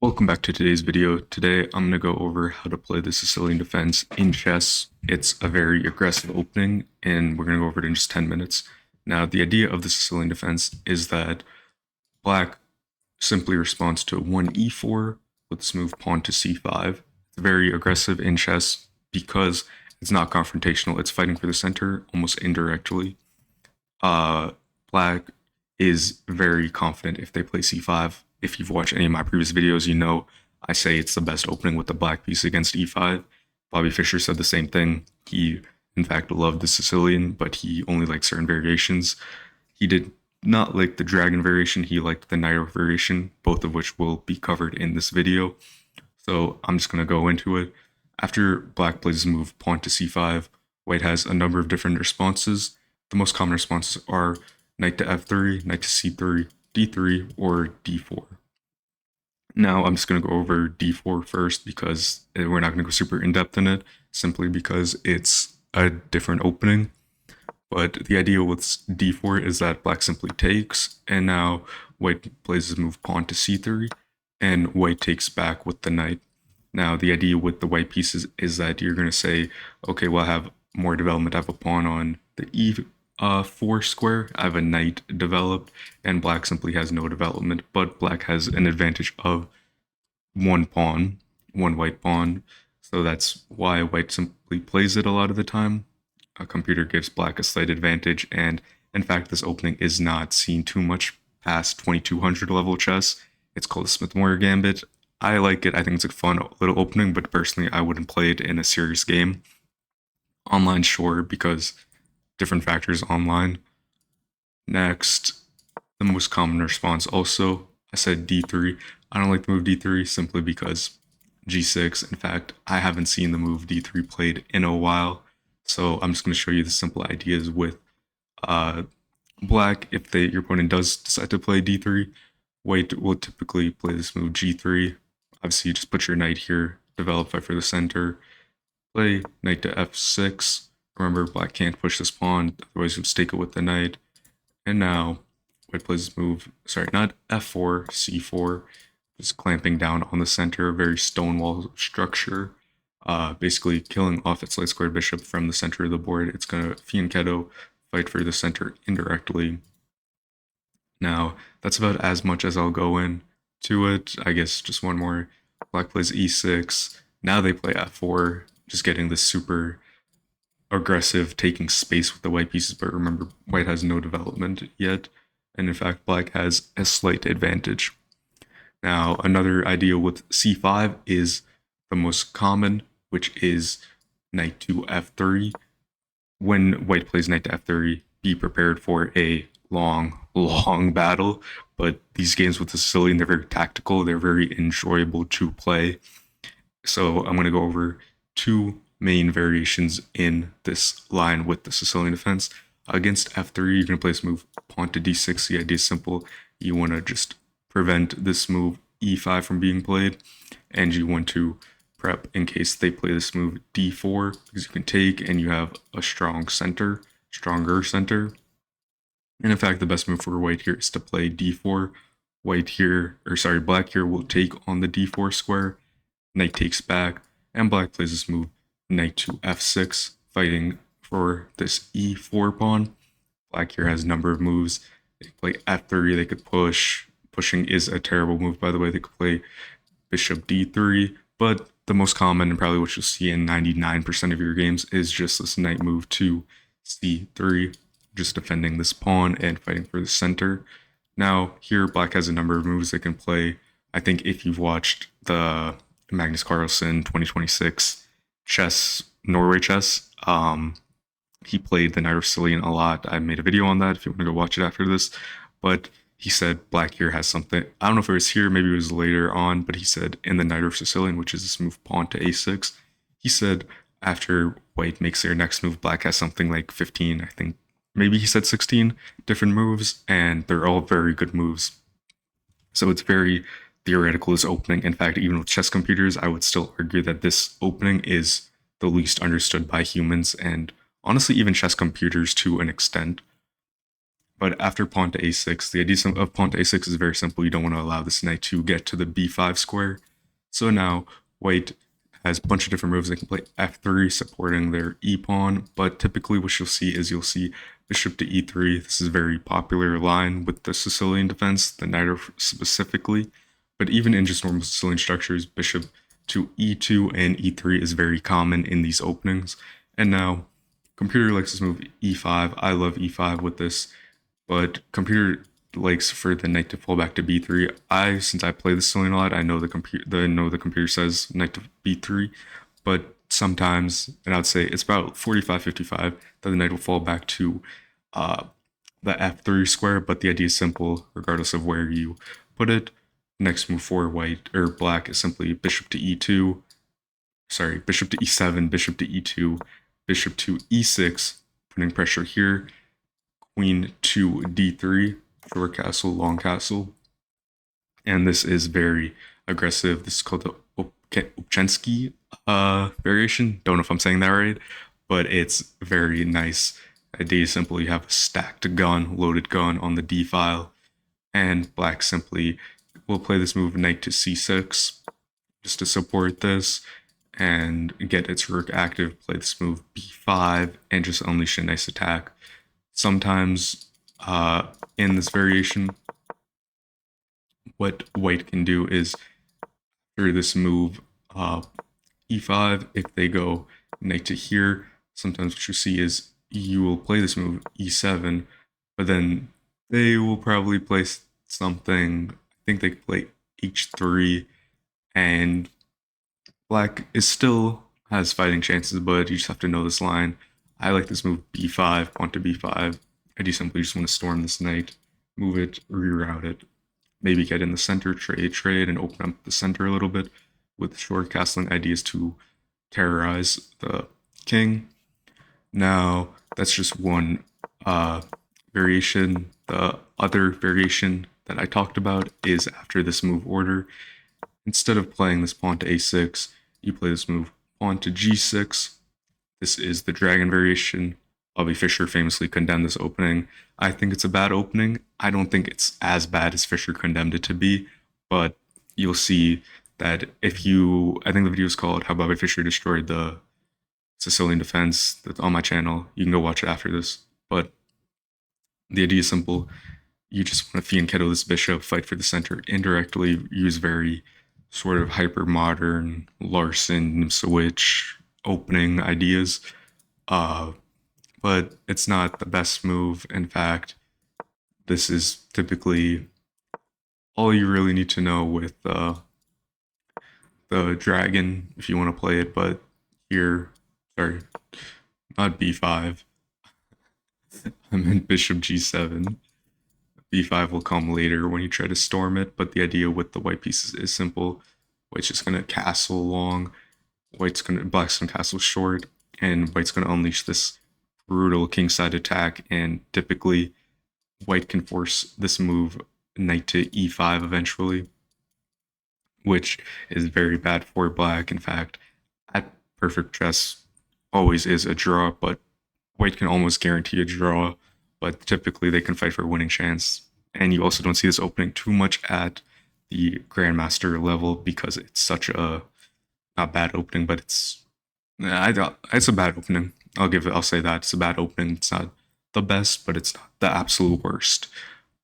Welcome back to today's video. Today I'm going to go over how to play the Sicilian defense in chess. It's a very aggressive opening and we're going to go over it in just 10 minutes. Now the idea of the Sicilian defense is that black simply responds to 1e4 with this move pawn to c5. It's very aggressive in chess because it's not confrontational. It's fighting for the center almost indirectly. Black is very confident if they play c5. If you've watched any of my previous videos, you know I say it's the best opening with the black piece against e5. Bobby Fischer said the same thing. He, in fact, loved the Sicilian, but he only liked certain variations. He did not like the dragon variation, he liked the knight variation, both of which will be covered in this video. So I'm just going to go into it. After black plays his move pawn to c5, white has a number of different responses. The most common responses are knight to f3, knight to c3, d3, or d4. Now I'm just going to go over d4 first because we're not going to go super in-depth in it, simply because it's a different opening. But the idea with d4 is that black simply takes, and now white plays his move pawn to c3, and white takes back with the knight. Now the idea with the white pieces is that you're going to say, okay, well, I have more development. I have a pawn on the e4 square. I have a knight developed, and black simply has no development, but black has an advantage of one pawn, one white pawn. So that's why white simply plays it a lot of the time. A computer gives black a slight advantage, and in fact, this opening is not seen too much past 2200 level chess. It's called the Smith-Morton Gambit. I like it. I think it's a fun little opening, but personally, I wouldn't play it in a serious game. Online, sure, because different factors online. Next, the most common response also, I said d3. I don't like the move d3 simply because g6. In fact, I haven't seen the move d3 played in a while. So I'm just going to show you the simple ideas with black. If your opponent does decide to play d3, white will typically play this move g3. Obviously, you just put your knight here, develop, fight for the center, play knight to f6. Remember, black can't push this pawn, otherwise you'll stake it with the knight. And now, white plays this move, sorry, not f4, c4, just clamping down on the center, a very stonewall structure. Basically killing off its light squared bishop from the center of the board. It's going to fianchetto, fight for the center indirectly. Now, that's about as much as I'll go into it. I guess just one more. Black plays e6. Now they play f4, just getting this super aggressive, taking space with the white pieces. But remember, white has no development yet. And in fact, black has a slight advantage. Now, another idea with c5 is the most common, which is knight to f3. When white plays knight to f3, be prepared for a long battle. But these games with the Sicilian, they're very tactical. They're very enjoyable to play. So I'm going to go over two main variations in this line with the Sicilian defense. Against f3, you're going to play this move pawn to d6. The idea is simple. You want to just prevent this move e5 from being played, and you want to prep in case they play this move d4, because you can take and you have a stronger center. And in fact, the best move for white here is to play d4. Black here will take on the d4 square, knight takes back, and black plays this move knight to f6, fighting for this e4 pawn. Black here has a number of moves. They play f3, they could push. Pushing is a terrible move, by the way. They could play bishop d3, but the most common and probably what you'll see in 99% of your games is just this knight move to c3, just defending this pawn and fighting for the center. Now, here, black has a number of moves they can play. I think if you've watched the Magnus Carlsen 2026 Norway chess, he played the Knight of Sicilian a lot. I made a video on that if you want to go watch it after this. But he said black here has something. I don't know if it was here, maybe it was later on, but he said in the Knight of Sicilian, which is this move pawn to a6, he said after white makes their next move, black has something like 15, I think, maybe he said 16 different moves, and they're all very good moves. So it's very theoretical, this opening. In fact, even with chess computers, I would still argue that this opening is the least understood by humans, and honestly, even chess computers to an extent. But after pawn to a6, the idea of pawn to a6 is very simple. You don't want to allow this knight to get to the b5 square. So now white has a bunch of different moves. They can play f3, supporting their e pawn. But typically, what you'll see bishop to e3. This is a very popular line with the Sicilian defense, the Niter specifically. But even in just normal Sicilian structures, bishop to e2 and e3 is very common in these openings. And now, computer likes this move e5. I love e5 with this, but computer likes for the knight to fall back to b3. Since I play the Sicilian a lot, I know the computer says knight to b3, but sometimes, and I'd say it's about 45-55 that the knight will fall back to uh, the f3 square, but the idea is simple regardless of where you put it. Next move for white or black is simply bishop to e2, bishop to e7, bishop to e2, bishop to e6, putting pressure here, queen to d3, short castle, long castle. And this is very aggressive. This is called the Upchensky variation. Don't know if I'm saying that right, but it's very nice. Idea is simple. You have a stacked gun, loaded gun on the d file, and black simply will play this move knight to c6 just to support this and get its rook active. Play this move b5 and just unleash a nice attack. Sometimes in this variation, what white can do is through this move e5, if they go knight to here, sometimes what you see is you will play this move e7, but then they will probably play something, I think they play h3, and black is still has fighting chances, but you just have to know this line. I like this move b5, pawn to b5. I do simply just want to storm this knight, move it, reroute it, maybe get in the center, trade, and open up the center a little bit with short castling ideas to terrorize the king. Now, that's just one variation. The other variation that I talked about is after this move order. Instead of playing this pawn to a6, you play this move pawn to g6. This is the dragon variation. Bobby Fischer famously condemned this opening. I think it's a bad opening. I don't think it's as bad as Fischer condemned it to be, but you'll see that if you, I think the video is called How Bobby Fischer Destroyed the Sicilian Defense, that's on my channel. You can go watch it after this. But the idea is simple. You just want to fianchetto this bishop, fight for the center indirectly, use very sort of hyper modern Larson switch opening ideas. But it's not the best move. In fact, this is typically all you really need to know with the dragon if you want to play it. But here, sorry, not b5. I meant bishop g7. b5 will come later when you try to storm it, but the idea with the white pieces is simple. White's just gonna castle long, black's gonna castle short, and white's gonna unleash this brutal kingside attack, and typically white can force this move knight to e5 eventually, which is very bad for black. In fact, at perfect chess always is a draw, but white can almost guarantee a draw, but typically they can fight for a winning chance. And you also don't see this opening too much at the grandmaster level because it's such a not bad opening, but it's a bad opening. I'll say that it's a bad opening. It's not the best, but it's not the absolute worst.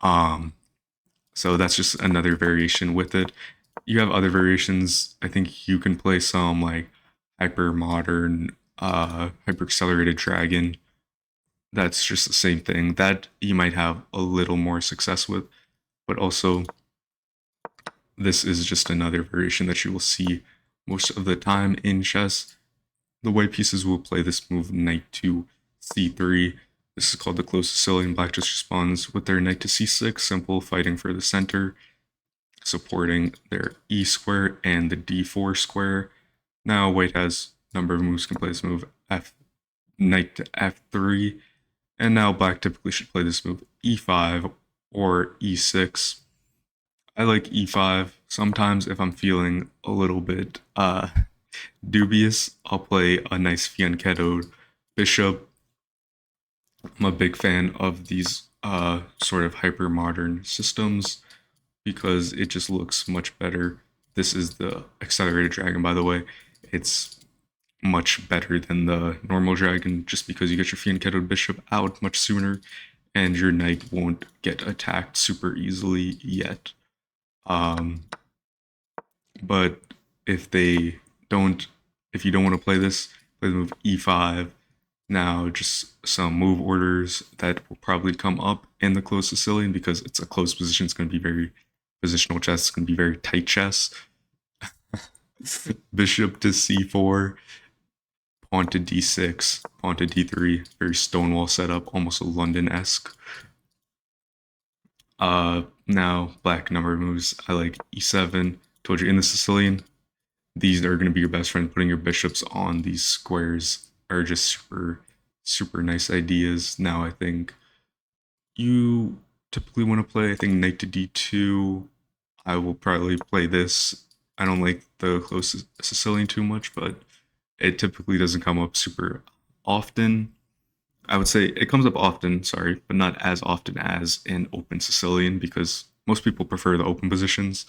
So that's just another variation with it. You have other variations. I think you can play some like hyper modern, hyper accelerated dragon. That's just the same thing that you might have a little more success with, but also this is just another variation that you will see most of the time in chess. The white pieces will play this move knight to c3. This is called the closed Sicilian. Black just responds with their knight to c6, simple, fighting for the center, supporting their e square and the d4 square. Now white has a number of moves, can play this move knight to f3, and now black typically should play this move e5 or e6. I like e5 sometimes if I'm feeling a little bit dubious. I'll play a nice fianchettoed bishop. I'm a big fan of these sort of hyper modern systems because it just looks much better. This is the accelerated dragon, by the way. It's much better than the normal dragon just because you get your fianchettoed bishop out much sooner and your knight won't get attacked super easily yet. But if they don't, if you don't want to play this, play the move e5. Now, just some move orders that will probably come up in the closed Sicilian because it's a closed position. It's going to be very positional chess. It's going to be very tight chess. Bishop to c4, pawn to d6, pawn to d3. Very Stonewall setup, almost a London-esque. Now, black number moves. I like e7. Told you in the Sicilian, these are going to be your best friend. Putting your bishops on these squares are just super, super nice ideas. Now, I think you typically want to play, I think, knight to d2. I will probably play this. I don't like the close Sicilian too much, but it typically doesn't come up super often. I would say it comes up often, sorry, but not as often as an open Sicilian because most people prefer the open positions.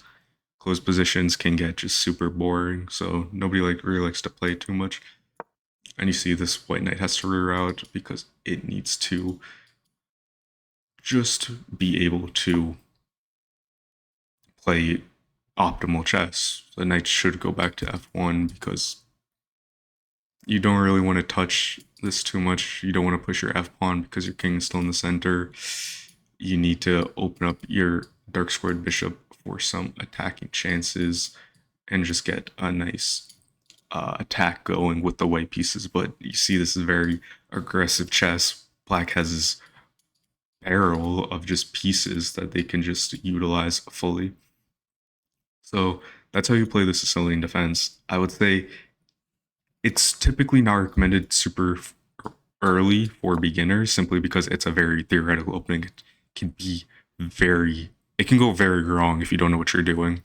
Closed positions can get just super boring, so nobody really likes to play too much. And you see this white knight has to rear out because it needs to just be able to play optimal chess. The knight should go back to f1 because you don't really want to touch this too much. You don't want to push your f pawn because your king is still in the center. You need to open up your dark squared bishop for some attacking chances and just get a nice attack going with the white pieces. But you see this is very aggressive chess. Black has this barrel of just pieces that they can just utilize fully. So that's how you play the Sicilian defense. I would say it's typically not recommended super early for beginners simply because it's a very theoretical opening. It can be it can go very wrong if you don't know what you're doing.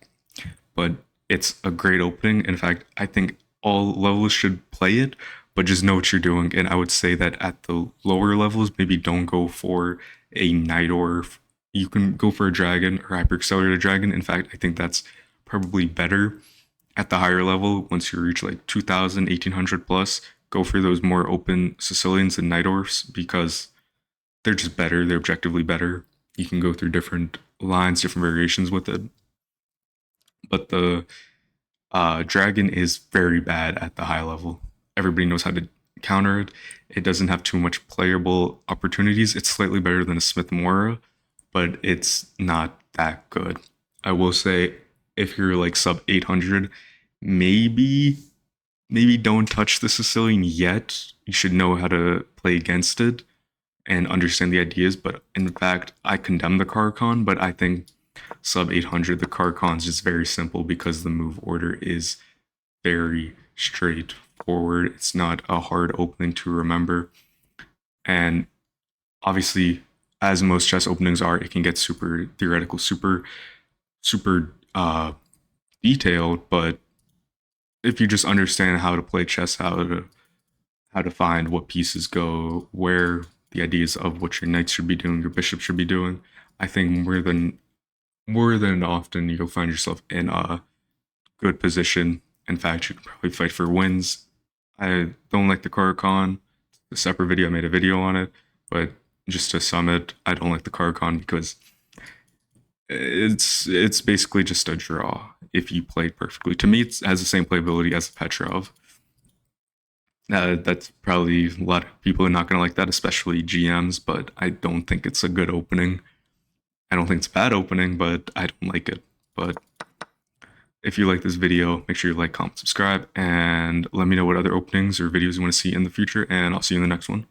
But it's a great opening. In fact, I think all levels should play it, but just know what you're doing. And I would say that at the lower levels, maybe don't go for a knight or you can go for a dragon or hyper accelerated dragon. In fact, I think that's probably better at the higher level. Once you reach like 2000, 1800 plus, go for those more open Sicilians and Nightorfs because they're just better. They're objectively better. You can go through different lines, different variations with it. But the dragon is very bad at the high level. Everybody knows how to counter it. It doesn't have too much playable opportunities. It's slightly better than a Smith Mora, but it's not that good. I will say if you're like sub 800, maybe don't touch the Sicilian yet. You should know how to play against it and understand the ideas. But in fact, I condemn the Carcon, but I think sub 800, the Carcon is just very simple because the move order is very straightforward. It's not a hard opening to remember. And obviously, as most chess openings are, it can get super theoretical, super detailed. But if you just understand how to play chess, how to find what pieces go where, the ideas of what your knights should be doing, your bishop should be doing, I think more than often you'll find yourself in a good position. In fact, you can probably fight for wins. I don't like the Carcon. The separate video, I made a video on it, but just to sum it, I don't like the Carcon because it's basically just a draw if you play perfectly. To me, it has the same playability as Petrov. That's probably a lot of people are not going to like that, especially GMs, but I don't think it's a good opening. I don't think it's a bad opening, but I don't like it. But if you like this video, make sure you like, comment, subscribe, and let me know what other openings or videos you want to see in the future, and I'll see you in the next one.